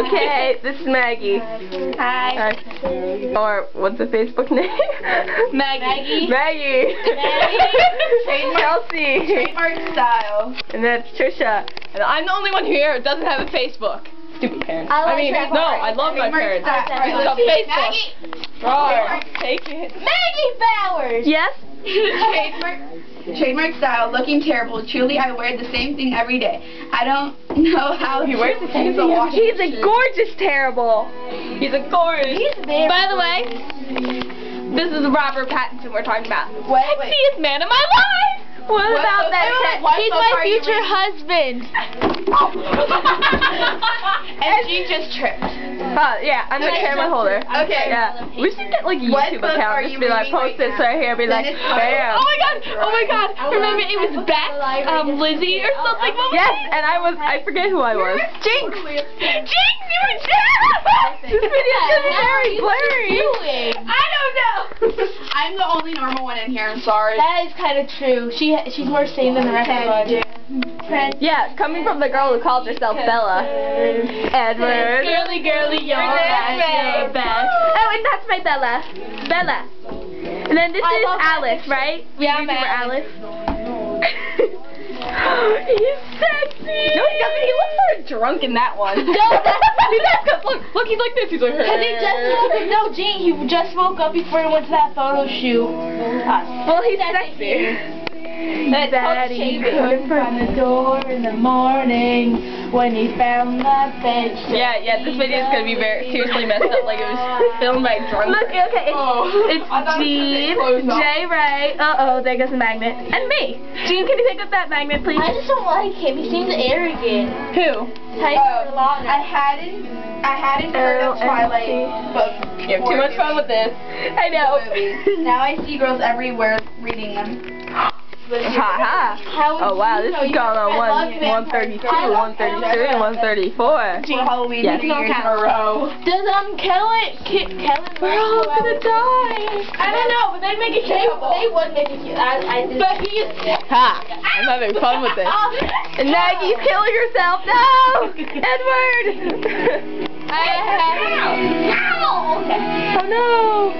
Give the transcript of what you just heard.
Okay, this is Maggie. Hi. Or what's the Facebook name? Maggie. Maggie. Chelsea. Trademark style. And that's Trisha. And I'm the only one here who doesn't have a Facebook. Stupid parents. I mean, like no, I love my parents. It's on Facebook. Roar. Take it. Maggie Bowers. Yes? Trademark style, looking terrible. Truly, I wear the same thing every day. I don't know how He wears the same thing. He's a gorgeous terrible. He's a gorgeous. By the way, this is Robert Pattinson we're talking about. Sexiest man in my life. What about that? He's my future husband. And she just tripped. Yeah, I'm the camera holder. Okay. Yeah. We should get like a YouTube account. Just be like, post this right here. Be like, bam. Oh my god! Remember it was Beth, Lizzie or something? Yes, and I forget who I was. Jinx! Jinx, you were Jinx! This video's gonna be very blurry. I don't know. I'm the only normal one in here. I'm sorry. That is kind of true. She's more sane than the rest of us. Yeah, coming from the girl who calls herself Bella. Edward. Girly, you're the best. Oh, and that's my Bella. Bella. And then this is Alice, right? Yeah, I'm YouTuber Alice. He's sexy. No, he doesn't. He looks sort of drunk in that one. No, that's look, he's like this. He's like. Because he just woke up. No, Gene, he just woke up before he went to that photo shoot. Well, he's sexy. Daddy couldn't find the door in the morning when he found the bed. Yeah, this video is gonna be very seriously messed up, like it was filmed by drunk. Look, okay, it's Gene, J. Ray, there goes the magnet, and me. Gene, can you pick up that magnet, please? I just don't like him. He seems arrogant. Who? I hadn't heard of Twilight books. You have too much fun with this. I know. Now I see girls everywhere reading them. Haha. Oh wow, this is going on 132, 133, 134. For Halloween 3 years in a row. Does Kellen? We're all gonna die. I don't know, but they make it cute. They would make it cute. But he is. Ha! I'm having fun with this. And Maggie's killing herself. No, Edward. Ow! Oh no.